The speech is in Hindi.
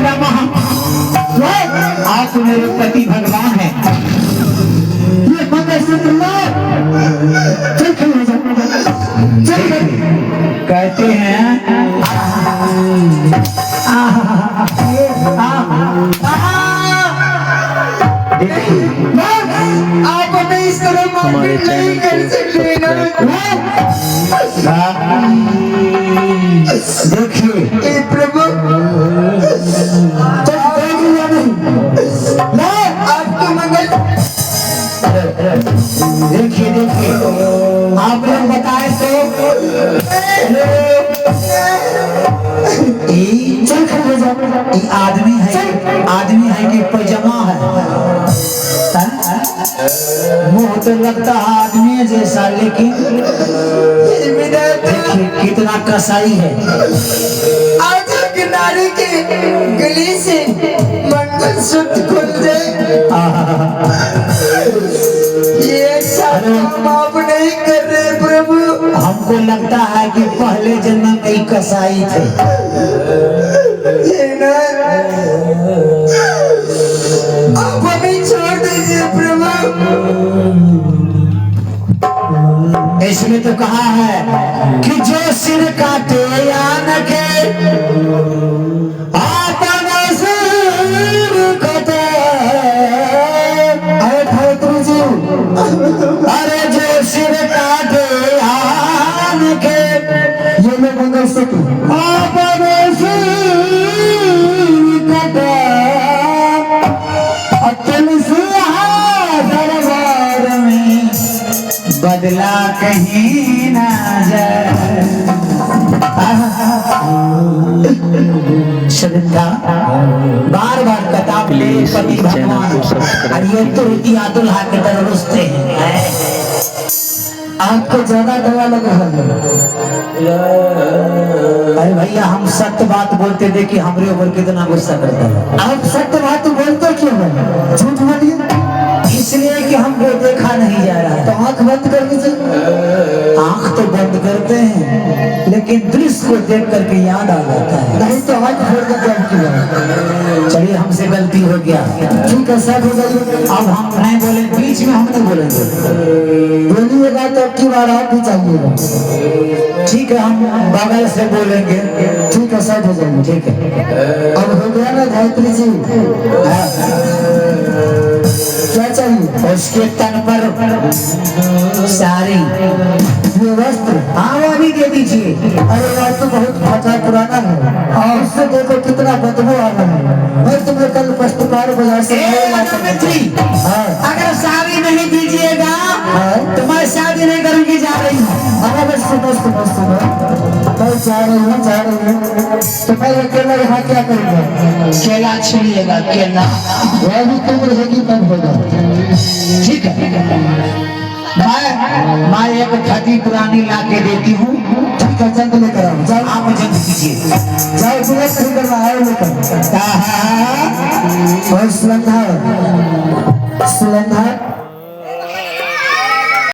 नमः। आप मेरे पति भगवान हैं। ये मंगलसूत्र लो। चल खड़े हो जा। चल कहते हैं आप हमें इस तरह मारपीट नहीं कर सकते ना। देखिए प्रभु आपको मंगल। देखिए देखिए आप लोग बताए तो चल खड़े हो जा। ये आदमी है कि पैजामा है? मुंह तो लगता है आदमी जैसा, लेकिन देखिए कितना कसाई है। आज किनारे के गली से मंगलसूत्र खुल जाए। ये सब आप नहीं कर रहे प्रभु। हमको लगता है कि पहले जन्म में ही कसाई थे। ये ना आप हमें छोड़ दीजिए प्रभु। इसमें तो कहा है कि जो सिर काटे या नखे अपना सिर कटे। अरे जो सिर काटे या नखे ये मैं मंगलसूत्र अपना सिर कटे। अतुल दरबार में बदला कहीं ना जाए। श्रद्धा बार बार कताब ले पति भगवान और ये तुरतिया दुल्हा के तरह रुसते हैं। आपको ज्यादा दवा लगा है। अरे भैया हम सत्य बात बोलते देखिए हमारे ऊपर कितना गुस्सा करता है। आप सत्य बात बोलते क्यों है? झूठ बोलिए। इसलिए कि हमको देखा नहीं जा रहा है। तो आंख बंद कर दीजिए। आंख तो बंद करते हैं लेकिन दृश्य को देख करके याद आ जाता है। नहीं तो आंख फोड़ देते हैं। चलिए हमसे गलती हो गया। ठीक है सब हो जाइए। अब हम नहीं बोले, बीच में हम नहीं बोलेंगे। बोलिएगा तो अब की बार आप भी चाहिएगा। ठीक है हम बगल से बोलेंगे। ठीक है सब हो जाएंगे। ठीक है अब हो गया ना गायत्री जी? क्या चाहिए? उसके तन पर साड़ी ये वस्त्र। हाँ वो भी दे दीजिए। अरे यार तो बहुत फटा पुराना है और उससे देखो कितना बदबू आ रहा है। मैं तुम्हें कल पुस्तकार बाजार से अगर साड़ी नहीं दीजिएगा तो मैं शादी नहीं करूंगी। जा रही हूँ। अरे बस सुनो सुनो सुनो। मैं जा रही हूँ तो मैं अकेला यहाँ क्या करूँगा? केला छीलिएगा केला। वह भी तुम रहेगी बंद होगा। ठीक है मैं एक खटी पुरानी ला के देती हूँ। ठीक है जल्द लेकर आओ। जाओ आप जल्द कीजिए। जाओ पूरा सही करना है लेकर। और सुलंधा